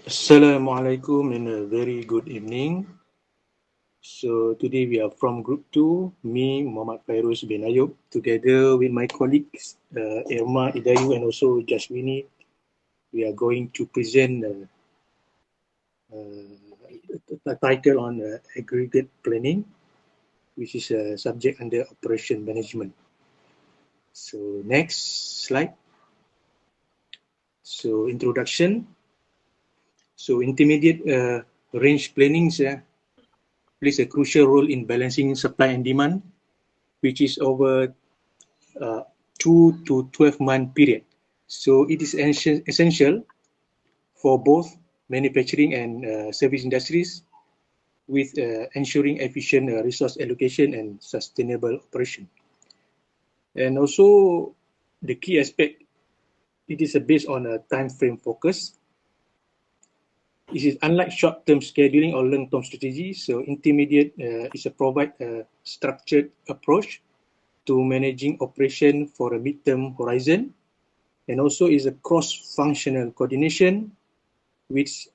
Assalamualaikum and a very good evening. So today we are from Group 2, me, Muhammad Fairuz bin Ayub, together with my colleagues Irma Idayu and also Jasmini. We are going to present a title on aggregate planning, which is a subject under operation management. So next slide. So introduction. So intermediate range planning plays a crucial role in balancing supply and demand, which is over 2 to 12-month period. So it is essential for both manufacturing and service industries with ensuring efficient resource allocation and sustainable operation. And also the key aspect, it is based on a time frame focus. It is unlike short-term scheduling or long-term strategy. So intermediate is a provide a structured approach to managing operation for a mid-term horizon, and also is a cross-functional coordination, which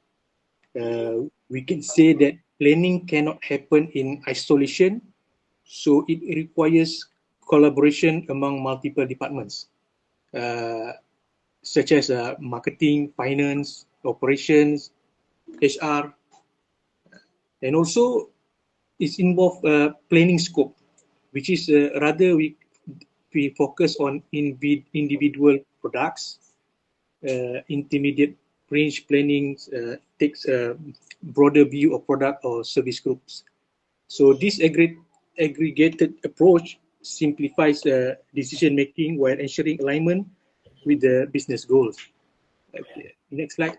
we can say that planning cannot happen in isolation, so it requires collaboration among multiple departments, uh, such as marketing, finance, operations, HR, and also it's involved planning scope, which is rather we focus on individual products. Intermediate range planning takes a broader view of product or service groups. So this aggregated approach simplifies decision making while ensuring alignment with the business goals. Okay. Next slide.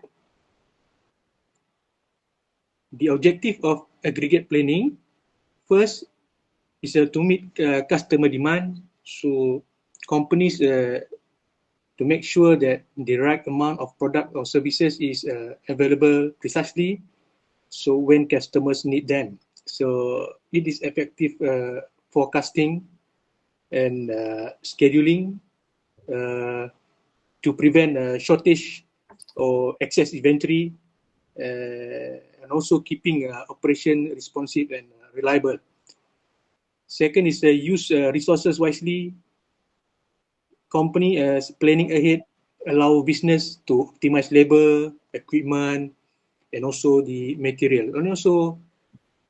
The objective of aggregate planning, first, is to meet customer demand. So companies to make sure that the right amount of product or services is available precisely, so when customers need them. So it is effective forecasting and scheduling to prevent shortage or excess inventory, and also keeping operation responsive and reliable. Second is use resources wisely. Company planning ahead allow business to optimize labor, equipment, and also the material. And also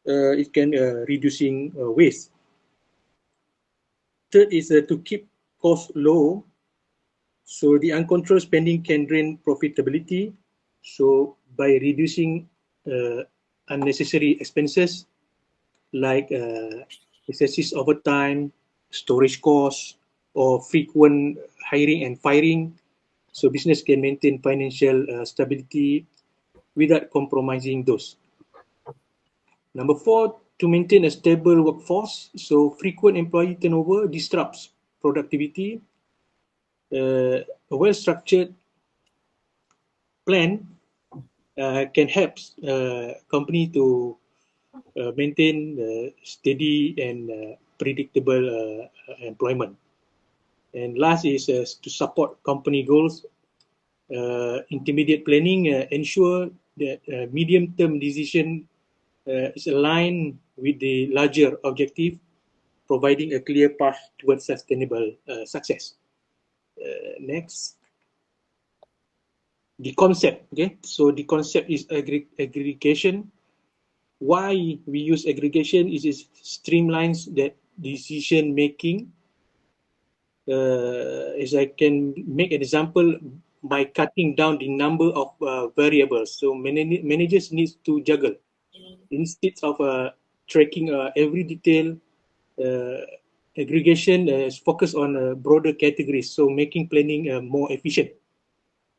it can reducing waste. Third is to keep costs low. So the uncontrolled spending can drain profitability. So by reducing unnecessary expenses like excessive overtime, storage costs, or frequent hiring and firing, so business can maintain financial stability without compromising those. Number four, to maintain a stable workforce. So frequent employee turnover disrupts productivity. A well-structured plan can help company to maintain steady and predictable employment. And last is to support company goals. Intermediate planning ensure that medium-term decision is aligned with the larger objective, providing a clear path towards sustainable success. Next. The concept, okay? So the concept is aggregation. Why we use aggregation is it streamlines that decision making. As I can make an example by cutting down the number of variables. So managers need to juggle instead of tracking every detail. Aggregation is focused on broader categories, so making planning more efficient.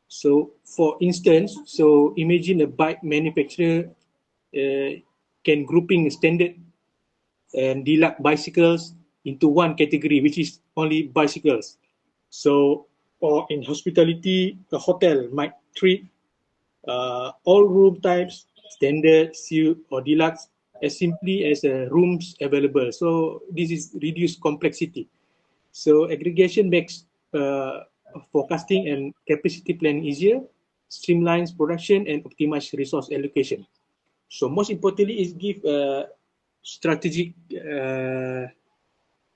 So for instance, so imagine a bike manufacturer can grouping standard and deluxe bicycles into one category, which is only bicycles. So, or in hospitality, a hotel might treat all room types, standard, suite, or deluxe, as simply as rooms available. So this is reduced complexity. So aggregation makes forecasting and capacity planning easier. streamlines production, and optimize resource allocation. So most importantly is give strategic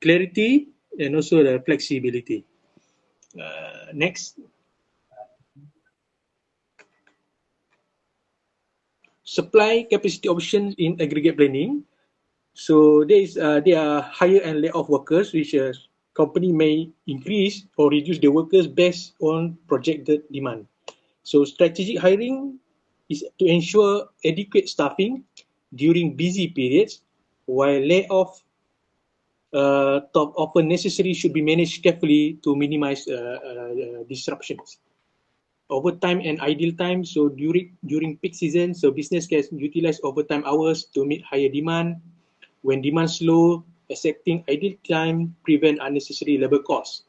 clarity and also the flexibility. Next. Supply capacity options in aggregate planning. So there are hire and lay off workers, which company may increase or reduce the workers based on projected demand. So strategic hiring is to ensure adequate staffing during busy periods, while layoff often necessary should be managed carefully to minimize disruptions. Overtime and ideal time. So during peak season, so business can utilize overtime hours to meet higher demand. When demand slow, accepting ideal time prevent unnecessary labor costs.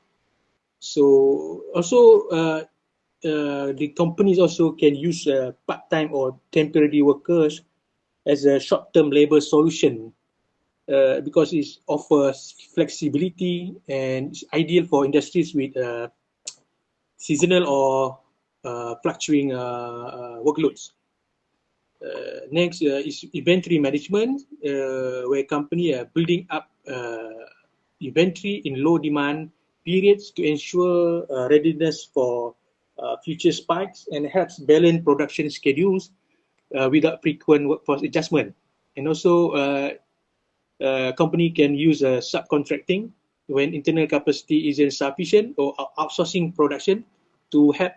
So also the companies also can use part-time or temporary workers as a short-term labor solution because it offers flexibility and is ideal for industries with seasonal or fluctuating workloads. Next is inventory management, where companies are building up inventory in low demand periods to ensure readiness for future spikes and helps balance production schedules without frequent workforce adjustment. And also, company can use subcontracting when internal capacity isn't sufficient or outsourcing production to help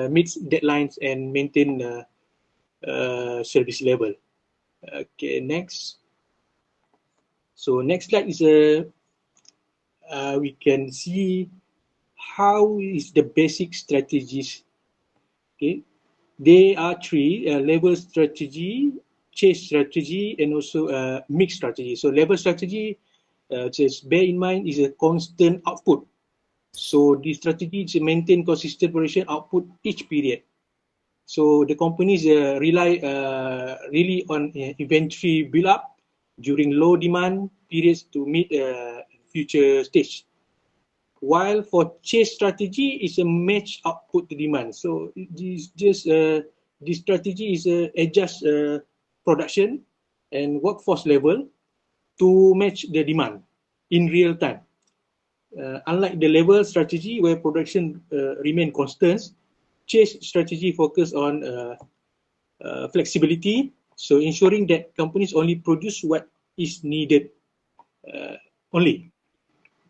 meet deadlines and maintain service level. Okay, next. So next slide is we can see how is the basic strategies. Okay, there are three: level strategy, chase strategy, and also mix strategy. So level strategy, just bear in mind, is a constant output. So the strategy is to maintain consistent production output each period. So the companies rely really on inventory build up during low demand periods to meet future stage. While for chase strategy is a match output to demand. So this strategy is adjust production and workforce level to match the demand in real time. Unlike the level strategy where production remain constant, chase strategy focus on flexibility, so ensuring that companies only produce what is needed only.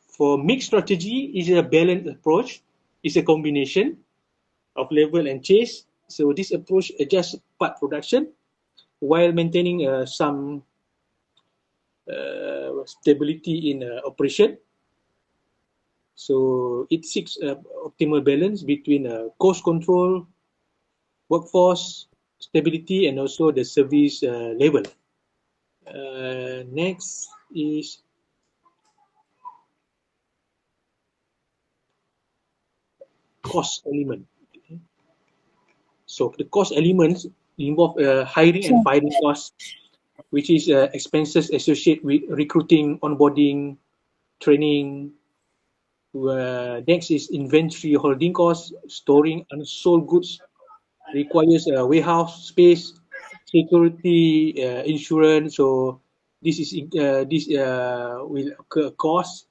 For mixed strategy is a balanced approach, is a combination of level and chase. So this approach adjusts part production while maintaining some stability in operation. So it seeks optimal balance between cost control, workforce stability, and also the service level. Next is cost element. So the cost elements involve hiring and firing costs, which is expenses associated with recruiting, onboarding, training. Next is inventory holding costs, storing unsold goods requires a warehouse space, security, insurance. So this will occur cost.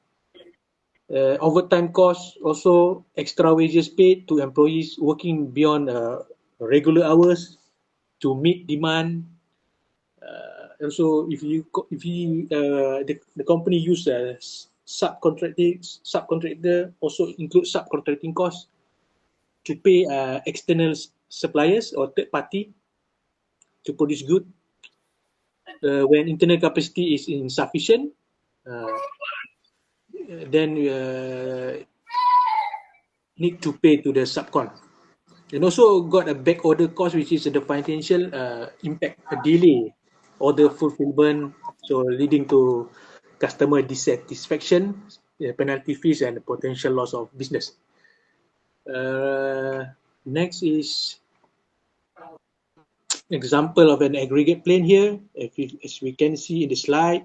Overtime costs, also extra wages paid to employees working beyond regular hours to meet demand. Also, if the company use subcontractor also include subcontracting costs to pay external suppliers or third party to produce good. When internal capacity is insufficient, then need to pay to the subcon. And also got a back order cost, which is the financial impact, a delay order fulfillment, so leading to customer dissatisfaction, penalty fees, and potential loss of business. Next is example of an aggregate plane here. As we can see in the slide,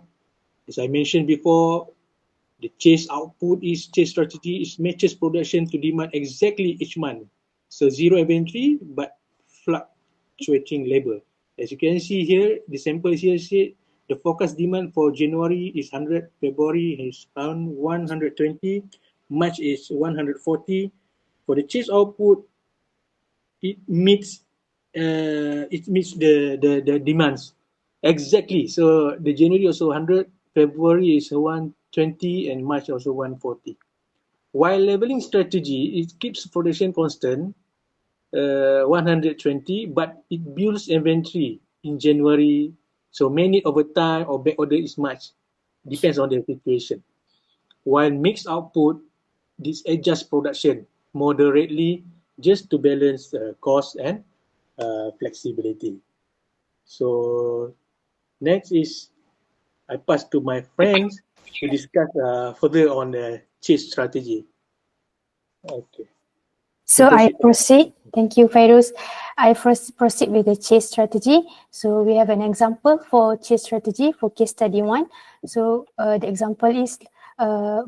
as I mentioned before, the chase strategy is matches production to demand exactly each month So zero inventory, but fluctuating labor. As you can see here, the sample here said the forecast demand for January is 100, February is around 120, March is 140. For the chase output, it meets the demands exactly. So the January also 100, February is 120, and March also 140. While leveling strategy, it keeps production constant, 120, but it builds inventory in January. So many overtime or back order is much, depends on the situation. While mixed output, this adjusts production moderately just to balance cost and flexibility. So next is I pass to my friends to discuss further on the chase strategy. Okay. So I proceed. Thank you, Fairuz. I first proceed with the chase strategy. So we have an example for chase strategy for case study 1. So the example is that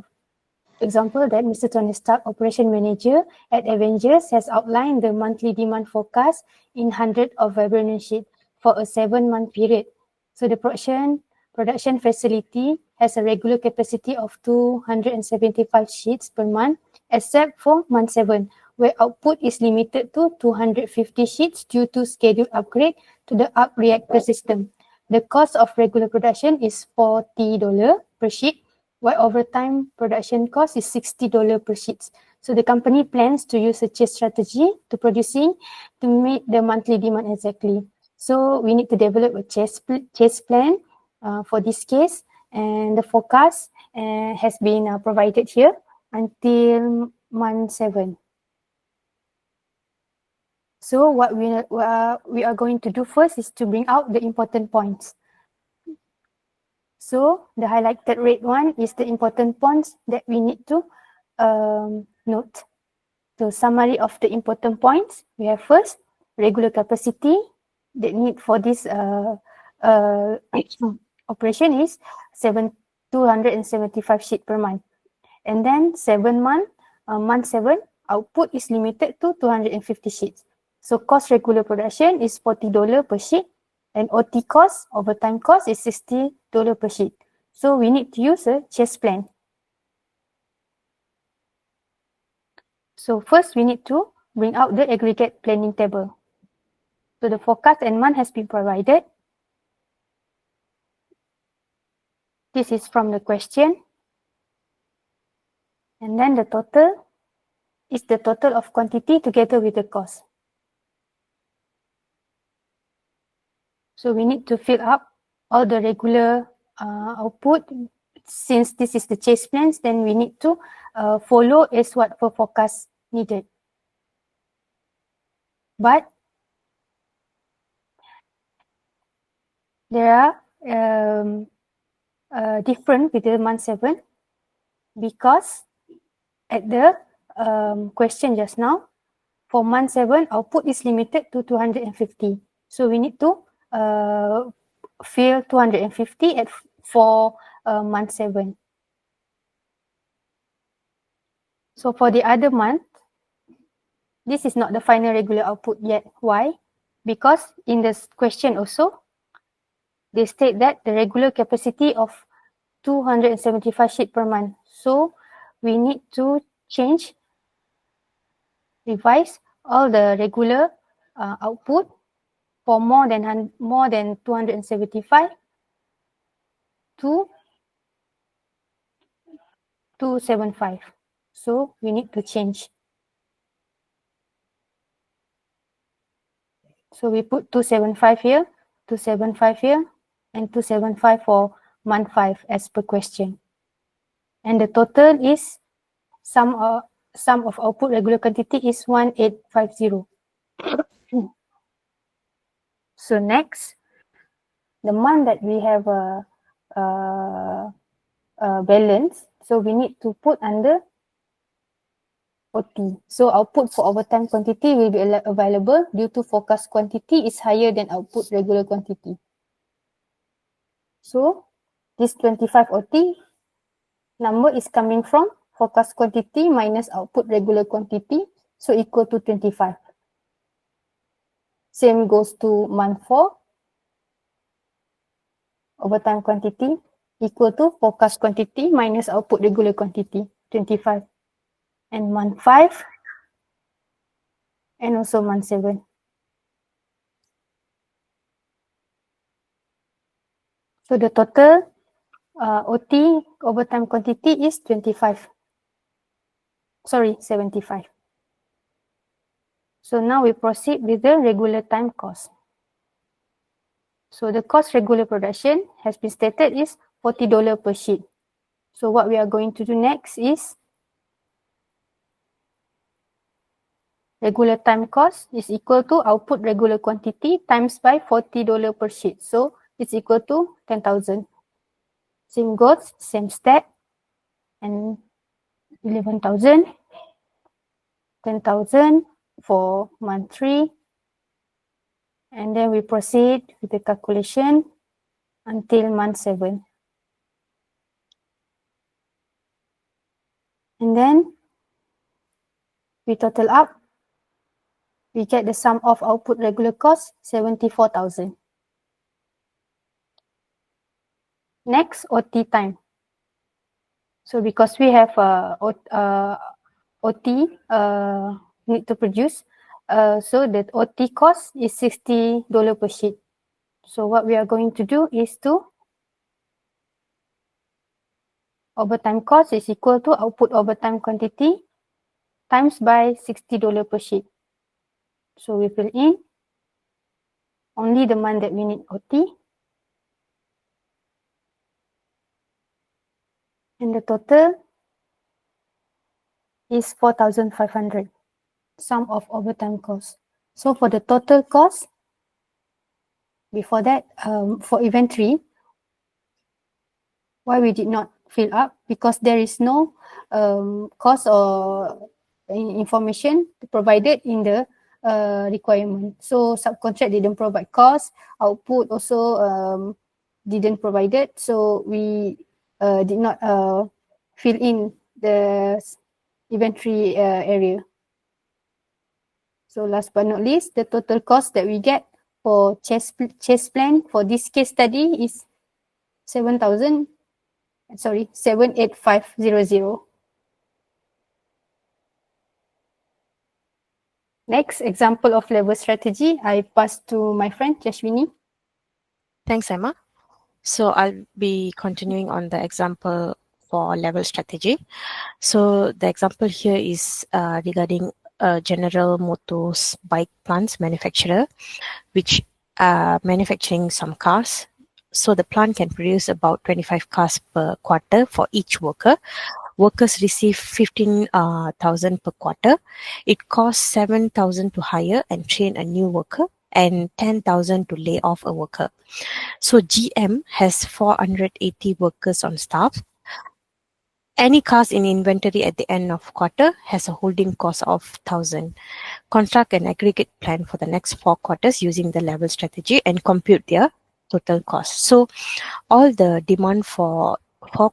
Mr. Tony Stark, operation manager at Avengers, has outlined the monthly demand forecast in 100 of Viburnum sheet for a 7-month period. So the production facility has a regular capacity of 275 sheets per month, except for month 7, where output is limited to 250 sheets due to scheduled upgrade to the up reactor system. The cost of regular production is $40 per sheet, while overtime production cost is $60 per sheet. So the company plans to use a chase strategy to producing to meet the monthly demand exactly. So we need to develop a chase plan for this case, and the forecast has been provided here until month 7. So what we are going to do first is to bring out the important points. So the highlighted red one is the important points that we need to note. So summary of the important points, we have first, regular capacity that need for this operation is 275 sheet per month. And then month 7, output is limited to 250 sheets. So cost regular production is $40 per sheet, and OT cost, overtime cost, is $60 per sheet. So we need to use a chase plan. So first we need to bring out the aggregate planning table. So the forecast and month has been provided. This is from the question. And then the total is the total of quantity together with the cost. So we need to fill up all the regular output. Since this is the chase plans, then we need to follow as what for forecast needed. But there are different with the month 7, because at the question just now, for month 7, output is limited to 250. So we need to fill 250 for month 7. So for the other month, this is not the final regular output yet. Why? Because in this question also, they state that the regular capacity of 275 sheet per month. So we need to revise all the regular output for more than 275 to 275. So we need to change. So we put 275 here, 275 here, and 275 for month 5 as per question. And the total is sum of output regular quantity is 1850. So next, the month that we have a balance, so we need to put under OT. So output for overtime quantity will be available due to forecast quantity is higher than output regular quantity. So this 25 OT number is coming from forecast quantity minus output regular quantity. so equal to 25. Same goes to month 4. Overtime quantity equal to forecast quantity minus output regular quantity, 25. And month 5 and also month 7. So the total OT overtime quantity is 25. Sorry, 75. So now we proceed with the regular time cost. So the cost regular production has been stated is $40 per sheet. So what we are going to do next is regular time cost is equal to output regular quantity times by $40 per sheet. So it's equal to 10,000. Same goes, same step, and 11,000, 10,000 for month 3. And then we proceed with the calculation until month 7. And then we total up. We get the sum of output regular cost, 74,000. Next, OT time. So because we have OT need to produce, so the OT cost is $60 per sheet. So what we are going to do is to overtime cost is equal to output overtime quantity times by $60 per sheet. So we fill in only the month that we need OT. And the total is 4,500, sum of overtime cost. So for the total cost, before that, for inventory, why we did not fill up? Because there is no cost or information provided in the requirement. So subcontract didn't provide cost, output also didn't provide it. So we did not fill in the inventory area. So last but not least, the total cost that we get for chest plan for this case study is 7,8500. Next example of level strategy, I pass to my friend Jashwini. Thanks, Emma. So I'll be continuing on the example for level strategy. So the example here is regarding a General Motors bike plants manufacturer, which are manufacturing some cars. So the plant can produce about 25 cars per quarter for each worker. Workers receive 15,000 per quarter. It costs 7,000 to hire and train a new worker and 10,000 to lay off a worker. So GM has 480 workers on staff. Any cars in inventory at the end of quarter has a holding cost of 1,000. Construct an aggregate plan for the next 4 quarters using the level strategy and compute their total cost. So all the demand for 4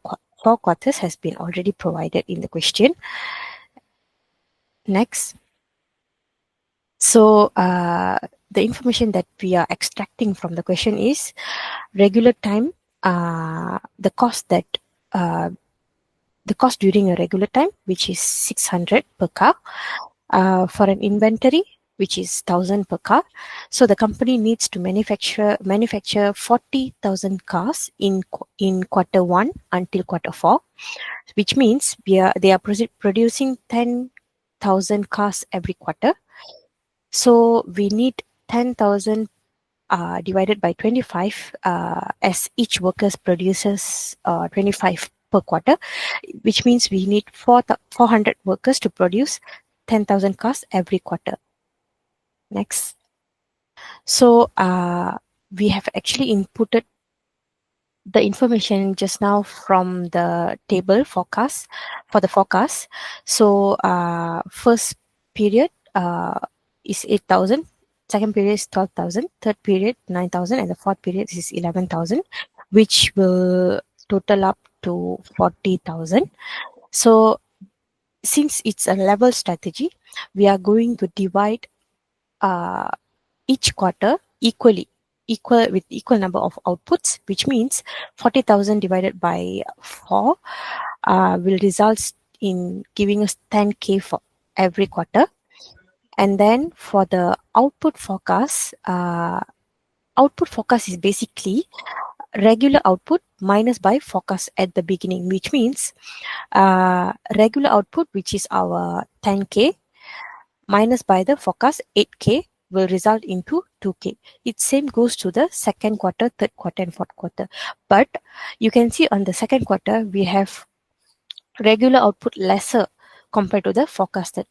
quarters has been already provided in the question. Next. So the information that we are extracting from the question is regular time, the cost during a regular time, which is 600 per car, for an inventory, which is 1,000 per car. So the company needs to manufacture 40,000 cars in quarter 1 until quarter 4, which means they are producing 10,000 cars every quarter. So we need 10,000 divided by 25 as each worker produces 25 per quarter, which means we need 400 workers to produce 10,000 cars every quarter. Next. So we have actually inputted the information just now from the table forecast for the forecast. So first period is 8,000, second period is 12,000, third period 9,000, and the fourth period is 11,000, which will total up to 40,000. So since it's a level strategy, we are going to divide each quarter with equal number of outputs, which means 40,000 divided by 4 will result in giving us 10K for every quarter. And then for the output forecast is basically regular output minus by forecast at the beginning, which means regular output, which is our 10K, minus by the forecast 8K will result into 2K. It same goes to the second quarter, third quarter, and fourth quarter. But you can see on the second quarter, we have regular output lesser compared to the forecasted.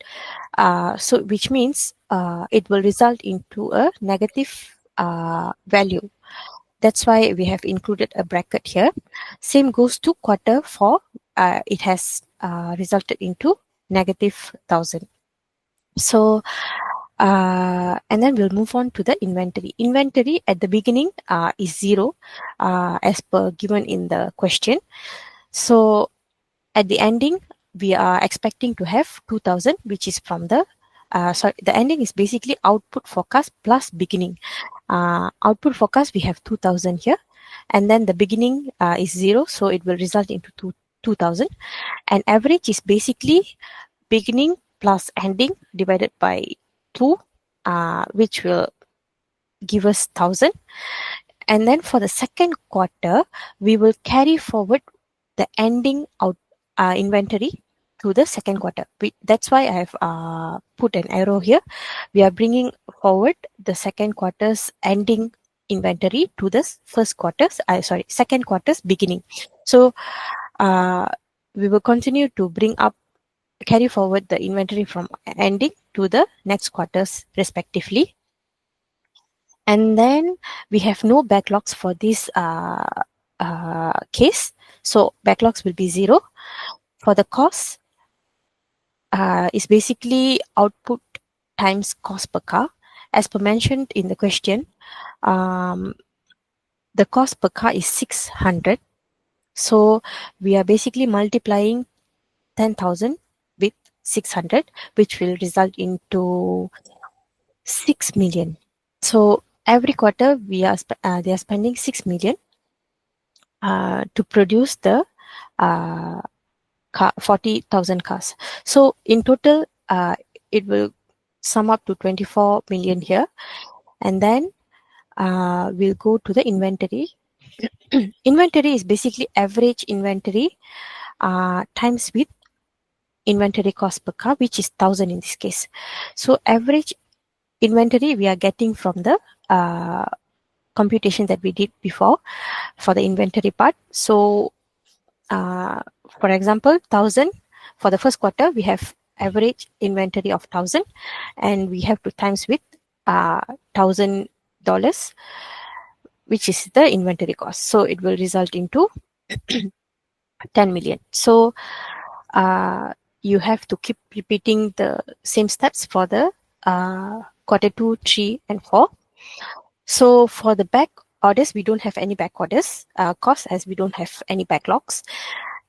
So which means it will result into a negative value. That's why we have included a bracket here. Same goes to quarter 4. It has resulted into negative 1,000. So, and then we'll move on to the inventory. Inventory at the beginning is 0 as per given in the question. So at the ending, we are expecting to have 2,000, which is from the, the ending is basically output forecast plus beginning. Output forecast, we have 2,000 here. And then the beginning is 0, so it will result into 2,000. And average is basically beginning plus ending divided by 2, which will give us 1,000. And then for the second quarter, we will carry forward the ending out inventory to the second quarter. That's why I have put an arrow here. We are bringing forward the second quarter's ending inventory to the second quarter's beginning. So we will continue to carry forward the inventory from ending to the next quarters respectively. And then we have no backlogs for this case. So backlogs will be 0. For the cost, is basically output times cost per car. As per mentioned in the question, the cost per car is 600. So we are basically multiplying 10,000 with 600, which will result into 6 million. So every quarter they are spending 6 million to produce the 40,000 cars. So in total, it will sum up to 24 million here. And then we'll go to the inventory. Inventory is basically average inventory times with inventory cost per car, which is 1,000 in this case. So average inventory we are getting from the computation that we did before for the inventory part. So for example, 1,000 for the first quarter, we have average inventory of 1,000, and we have to times with $1,000, which is the inventory cost. So it will result into 10 million. So you have to keep repeating the same steps for the quarter 2, 3, and 4. So for the back orders, we don't have any back orders cost, as we don't have any backlogs.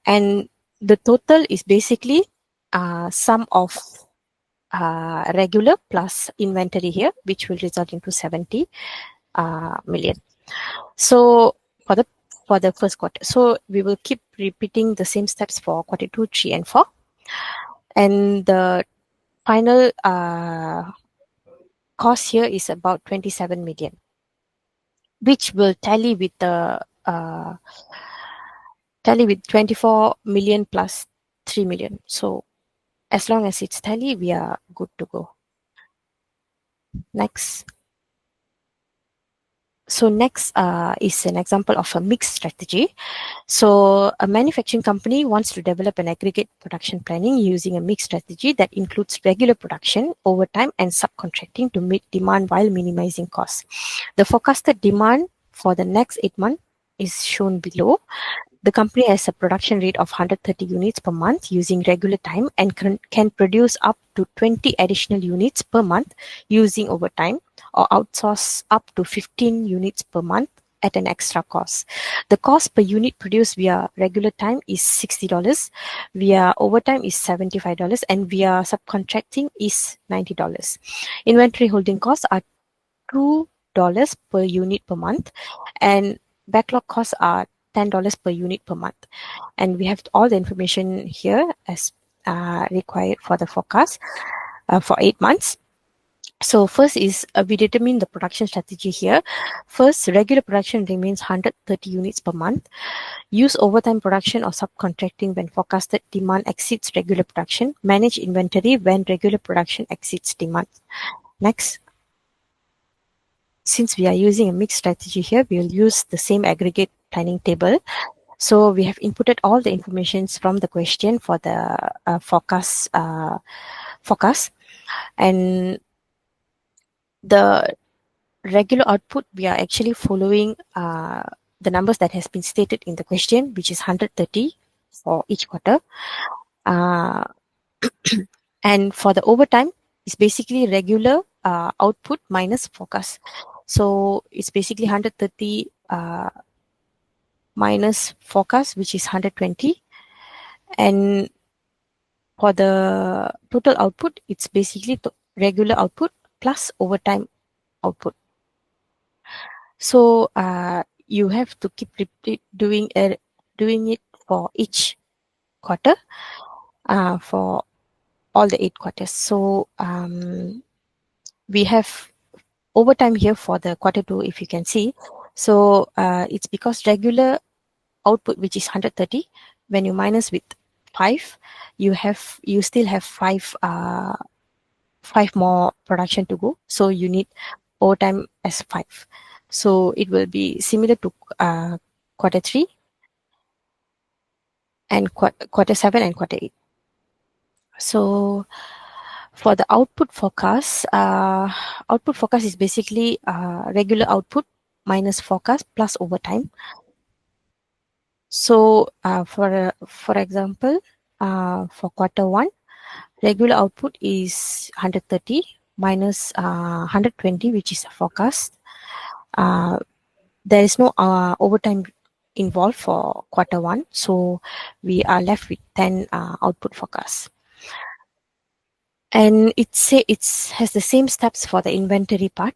And the total is basically sum of regular plus inventory here, which will result into 70 million. So for the first quarter, so we will keep repeating the same steps for quarter 2, 3, and 4. And the final cost here is about 27 million, which will tally with the 24 million plus 3 million. So as long as it's tally, we are good to go. Next. So next is an example of a mixed strategy. So a manufacturing company wants to develop an aggregate production planning using a mixed strategy that includes regular production, overtime, and subcontracting to meet demand while minimizing costs. The forecasted demand for the next 8 months is shown below. The company has a production rate of 130 units per month using regular time and can produce up to 20 additional units per month using overtime, or outsource up to 15 units per month at an extra cost. The cost per unit produced via regular time is $60, via overtime is $75, and via subcontracting is $90. Inventory holding costs are $2 per unit per month, and backlog costs are $10 per unit per month. And we have all the information here as required for the forecast for 8 months. So first is we determine the production strategy here. First, regular production remains 130 units per month. Use overtime production or subcontracting when forecasted demand exceeds regular production. Manage inventory when regular production exceeds demand. Next. Since we are using a mixed strategy here, we will use the same aggregate planning table. So we have inputted all the information from the question for the forecast, and the regular output, we are actually following the numbers that has been stated in the question, which is 130 for each quarter. And for the overtime, it's basically regular output minus forecast. So it's basically 130 minus forecast, which is 120. And for the total output, it's basically regular output plus overtime output. So you have to keep doing it for each quarter for all the 8 quarters. So we have overtime here for the quarter 2, if you can see. So it's because regular output, which is 130, when you minus with 5, you still have 5 more production to go. So you need overtime as 5. So it will be similar to quarter 3 and quarter 7 and quarter 8. So for the output forecast is basically regular output minus forecast plus overtime. So for example, for quarter 1, regular output is 130 minus 120, which is a forecast. There is no overtime involved for quarter 1, so we are left with 10 output forecasts. And it has the same steps for the inventory part.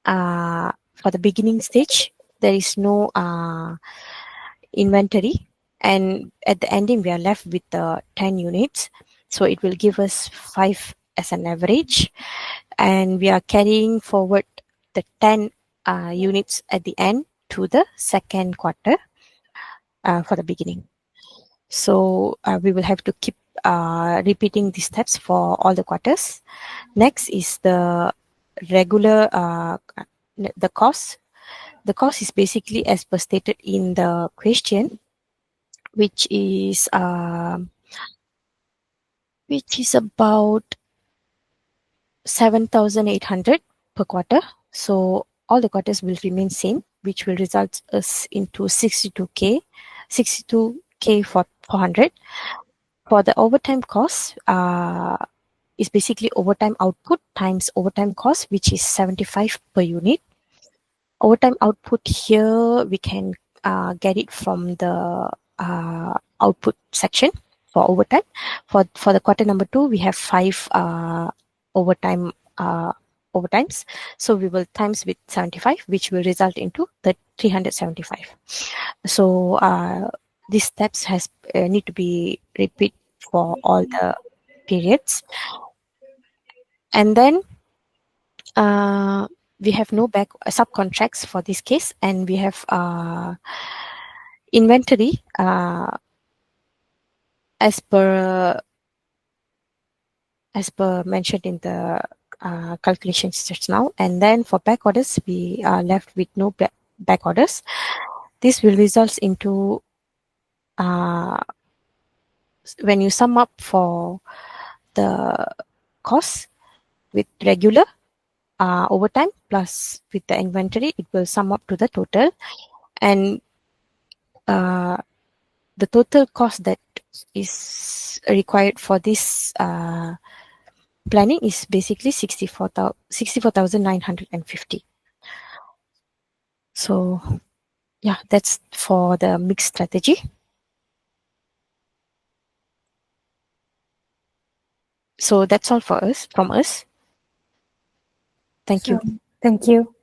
For the beginning stage, there is no inventory, and at the ending we are left with 10 units. So it will give us 5 as an average, and we are carrying forward the 10 units at the end to the second quarter for the beginning. So we will have to keep repeating these steps for all the quarters. Next is the regular the cost. The cost is basically as per stated in the question, which is about 7,800 per quarter. So all the quarters will remain same, which will result us into 62K for 400. For the overtime cost, is basically overtime output times overtime cost, which is 75 per unit. Overtime output here, we can get it from the output section for overtime. For the quarter number 2, we have 5 overtimes. So we will times with 75, which will result into the 375. So these steps need to be repeat for all the periods. And then we have no subcontracts for this case, and we have inventory as per mentioned in the calculations just now. And then for back orders, we are left with no back orders. This will result into when you sum up for the cost with regular overtime plus with the inventory, it will sum up to the total. And the total cost that is required for this planning is basically 64,950. So Yeah, that's for the mixed strategy. So that's all for us from us. Thank you. Thank you.